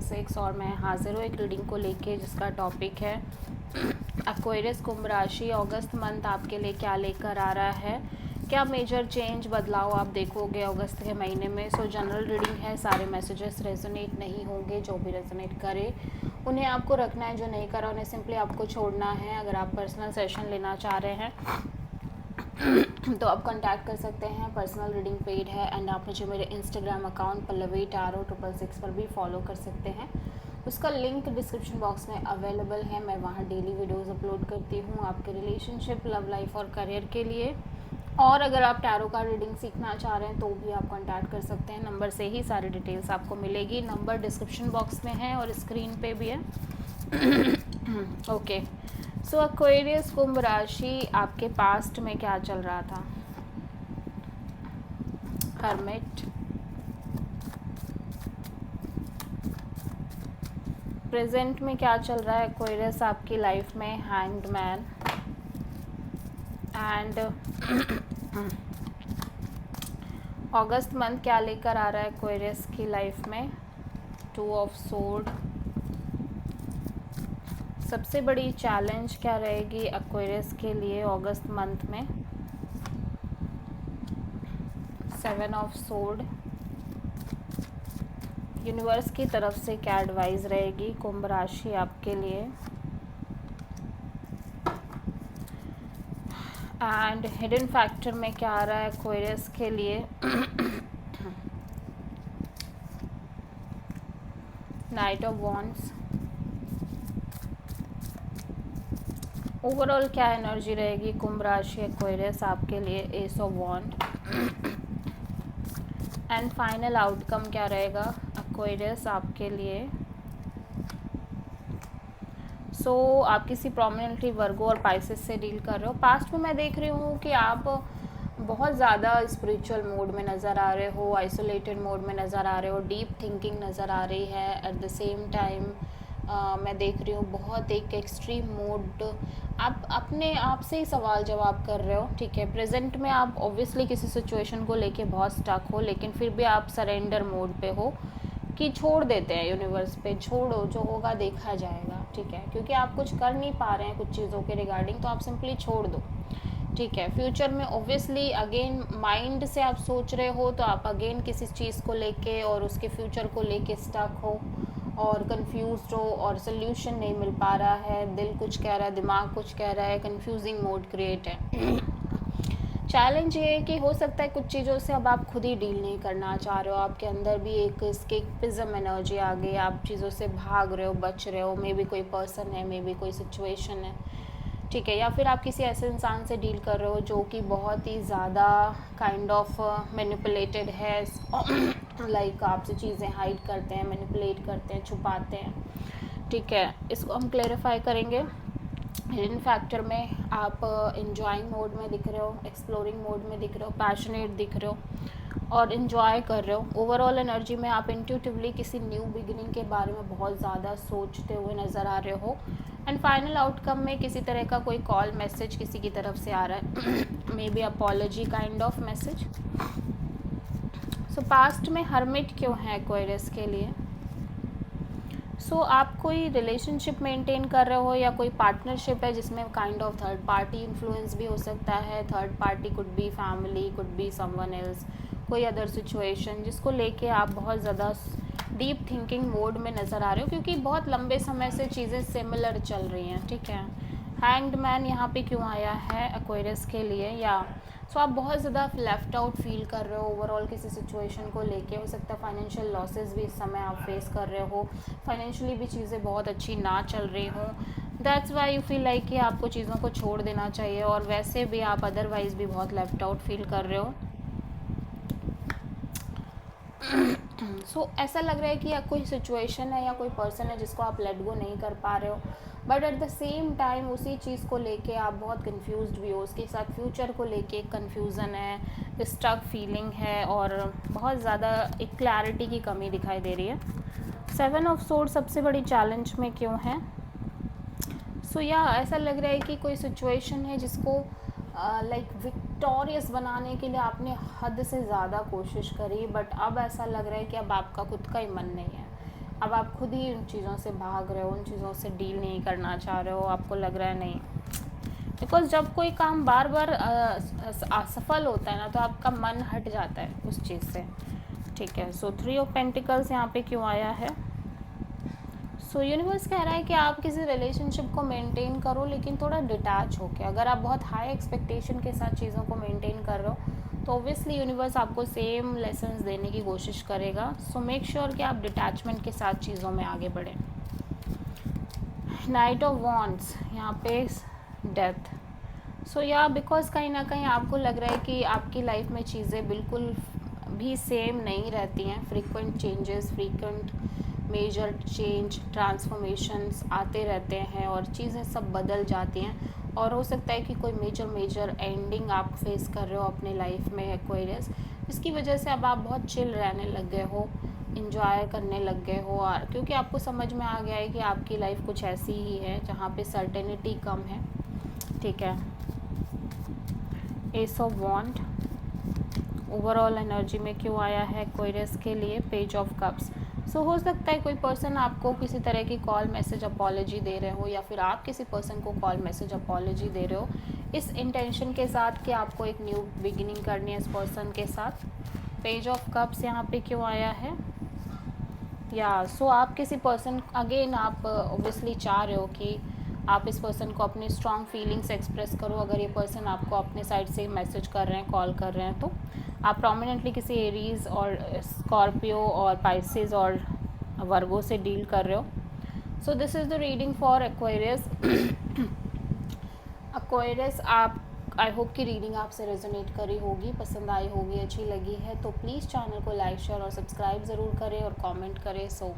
666 और मैं हाजिर हूँ एक रीडिंग को लेके जिसका टॉपिक है एक्वेरियस कुंभ राशि। अगस्त मंथ आपके लिए क्या लेकर आ रहा है, क्या मेजर चेंज बदलाव आप देखोगे अगस्त के महीने में। सो जनरल रीडिंग है, सारे मैसेजेस रेजोनेट नहीं होंगे, जो भी रेजोनेट करे उन्हें आपको रखना है, जो नहीं करा उन्हें सिंपली आपको छोड़ना है। अगर आप पर्सनल सेशन लेना चाह रहे हैं तो आप कांटेक्ट कर सकते हैं, पर्सनल रीडिंग पेड है। एंड आप मुझे मेरे इंस्टाग्राम अकाउंट पल्लवी टारो 666 पर भी फॉलो कर सकते हैं, उसका लिंक डिस्क्रिप्शन बॉक्स में अवेलेबल है। मैं वहाँ डेली वीडियोस अपलोड करती हूँ आपके रिलेशनशिप, लव लाइफ और करियर के लिए। और अगर आप टैरो का रीडिंग सीखना चाह रहे हैं तो भी आप कांटेक्ट कर सकते हैं, नंबर से ही सारी डिटेल्स आपको मिलेगी। नंबर डिस्क्रिप्शन बॉक्स में है और स्क्रीन पे भी है। ओके, सो एक्वेरियस कुंभ राशि, आपके पास्ट में क्या चल रहा था। हर्मिट, प्रेजेंट में क्या चल रहा है एक्वेरियस आपकी लाइफ में। Hanged man and August month क्या लेकर आ रहा है एक्वेरियस की लाइफ में। 2 ऑफ सोर्ड, सबसे बड़ी चैलेंज क्या रहेगी एक्वेरियस के लिए अगस्त मंथ में। 7 ऑफ सोर्ड, यूनिवर्स की तरफ से क्या एडवाइस रहेगी कुंभ राशि आपके लिए। एंड हिडन फैक्टर में क्या आ रहा है एक्वेरियस के लिए। नाइट ऑफ वॉन्ड्स, ओवरऑल क्या एनर्जी रहेगी कुंभ राशि एक्वेरियस आपके लिए। Ace of wand and final outcome क्या रहेगा एक्वेरियस आपके लिए। सो आप किसी प्रोमिनेंटली वर्गो और पाइसेस से डील कर रहे हो। पास्ट में मैं देख रही हूँ कि आप बहुत ज़्यादा स्पिरिचुअल मोड में नज़र आ रहे हो, आइसोलेटेड मोड में नज़र आ रहे हो, डीप थिंकिंग नज़र आ रही है। एट द सेम टाइम मैं देख रही हूँ बहुत एक एक्सट्रीम मोड, आप अपने आप से ही सवाल जवाब कर रहे हो। ठीक है, प्रेजेंट में आप ऑब्वियसली किसी सिचुएशन को लेके बहुत स्टक हो, लेकिन फिर भी आप सरेंडर मोड पे हो कि छोड़ देते हैं यूनिवर्स पे, छोड़ो जो होगा देखा जाएगा। ठीक है, क्योंकि आप कुछ कर नहीं पा रहे हैं कुछ चीज़ों के रिगार्डिंग, तो आप सिंपली छोड़ दो। ठीक है, फ्यूचर में ऑब्वियसली अगेन माइंड से आप सोच रहे हो तो आप अगेन किसी चीज़ को लेके और उसके फ्यूचर को लेके स्टक हो और कंफ्यूज्ड हो और सोल्यूशन नहीं मिल पा रहा है। दिल कुछ कह रहा है, दिमाग कुछ कह रहा है, कंफ्यूजिंग मोड क्रिएट है। चैलेंज ये है कि हो सकता है कुछ चीज़ों से अब आप खुद ही डील नहीं करना चाह रहे हो, आपके अंदर भी एक एस्केपिज्म एनर्जी आ गई, आप चीज़ों से भाग रहे हो, बच रहे हो। मे बी कोई पर्सन है, मे बी कोई सिचुएशन है। ठीक है, या फिर आप किसी ऐसे इंसान से डील कर रहे हो जो कि बहुत ही ज़्यादा काइंड ऑफ मैनिपुलेटेड है, लाइक आपसे चीज़ें हाइड करते हैं, मैनिपुलेट करते हैं, छुपाते हैं। ठीक है, इसको हम क्लेरिफाई करेंगे। हिडन फैक्टर में आप इंजॉइंग मोड में दिख रहे हो, एक्सप्लोरिंग मोड में दिख रहे हो, पैशनेट दिख रहे हो और इन्जॉय कर रहे हो। ओवरऑल एनर्जी में आप इंट्यूटिवली किसी न्यू बिगिनिंग के बारे में बहुत ज़्यादा सोचते हुए नज़र आ रहे हो। एंड फाइनल आउटकम में किसी तरह का कोई कॉल मैसेज किसी की तरफ से आ रहा है, may be apology kind of message. So past में हर्मिट क्यों है एक्वेरियस के लिए। सो आप कोई रिलेशनशिप मेंटेन कर रहे हो या कोई पार्टनरशिप है जिसमें kind of third party influence भी हो सकता है। Third party could be family, could be someone else, कोई अदर सिचुएशन जिसको लेके आप बहुत ज़्यादा डीप थिंकिंग मोड में नज़र आ रहे हो, क्योंकि बहुत लंबे समय से चीज़ें सिमिलर चल रही हैं। ठीक है, हैंग्ड मैन यहाँ पे क्यों आया है एक्वेरियस के लिए, या सो आप बहुत ज़्यादा लेफ्ट आउट फील कर रहे हो ओवरऑल किसी सिचुएशन को लेके। हो सकता है फाइनेंशियल लॉसेस भी इस समय आप फेस कर रहे हो, फाइनेंशियली भी चीज़ें बहुत अच्छी ना चल रही हों। That's why you feel like कि आपको चीज़ों को छोड़ देना चाहिए, और वैसे भी आप अदरवाइज़ भी बहुत लेफ्ट आउट फील कर रहे हो। सो ऐसा लग रहा है कि या कोई सिचुएशन है या कोई पर्सन है जिसको आप लेट गो नहीं कर पा रहे हो, but at the same time उसी चीज़ को लेके आप बहुत कंफ्यूज्ड भी हो, उसके साथ फ्यूचर को लेके एक कन्फ्यूज़न है, स्टक फीलिंग है और बहुत ज़्यादा एक क्लैरिटी की कमी दिखाई दे रही है। 7 ऑफ सोर्ड सबसे बड़ी चैलेंज में क्यों है। सो या ऐसा लग रहा है कि कोई सिचुएशन है जिसको लाइक विक्टोरियस बनाने के लिए आपने हद से ज़्यादा कोशिश करी, बट अब ऐसा लग रहा है कि अब आपका खुद का ही मन नहीं है। अब आप खुद ही उन चीज़ों से भाग रहे हो, उन चीज़ों से डील नहीं करना चाह रहे हो, आपको लग रहा है नहीं। बिकॉज जब कोई काम बार बार असफल होता है ना, तो आपका मन हट जाता है उस चीज़ से। ठीक है, सो 3 ऑफ पेंटिकल्स यहाँ पे क्यों आया है? सो यूनिवर्स कह रहा है कि आप किसी रिलेशनशिप को मेंटेन करो, लेकिन थोड़ा डिटैच होके। अगर आप बहुत हाई एक्सपेक्टेशन के साथ चीज़ों को मेंटेन कर रहे हो, तो ऑब्वियसली यूनिवर्स आपको सेम लेसन्स देने की कोशिश करेगा। सो मेक श्योर कि आप डिटैचमेंट के साथ चीज़ों में आगे बढ़ें। नाइट ऑफ वॉन्ड्स, यहाँ पे डेथ। सो या बिकॉज कहीं ना कहीं आपको लग रहा है कि आपकी लाइफ में चीज़ें बिल्कुल भी सेम नहीं रहती हैं। Frequent changes, frequent major change, transformations आते रहते हैं और चीज़ें सब बदल जाती हैं। और हो सकता है कि कोई मेजर एंडिंग आप फेस कर रहे हो अपने लाइफ में एक्वेरियस, जिसकी वजह से अब आप बहुत चिल रहने लग गए हो, इंजॉय करने लग गए हो। और क्योंकि आपको समझ में आ गया है कि आपकी लाइफ कुछ ऐसी ही है जहाँ पे सर्टेनिटी कम है। ठीक है, ace of wand overall energy में क्यों आया है एक्वेरियस के लिए? Page of cups. सो हो सकता है कोई पर्सन आपको किसी तरह की कॉल मैसेज अपॉलॉजी दे रहे हो, या फिर आप किसी पर्सन को कॉल मैसेज अपॉलॉजी दे रहे हो इस इंटेंशन के साथ कि आपको एक न्यू बिगिनिंग करनी है इस पर्सन के साथ। पेज ऑफ कप्स यहाँ पे क्यों आया है? या सो आप किसी पर्सन, अगेन आप ऑब्वियसली चाह रहे हो कि आप इस पर्सन को अपनी स्ट्रॉन्ग फीलिंग्स एक्सप्रेस करो। अगर ये पर्सन आपको अपने साइड से मैसेज कर रहे हैं, कॉल कर रहे हैं, तो आप प्रोमिनेंटली किसी एरीज और स्कॉर्पियो और पाइसेस और वर्गो से डील कर रहे हो। So this is the reading for Aquarius. Aquarius, आप, आई होप कि रीडिंग आपसे रेजोनेट करी होगी, पसंद आई होगी, अच्छी लगी है तो प्लीज़ चैनल को लाइक, शेयर और सब्सक्राइब ज़रूर करें और कमेंट करें। सो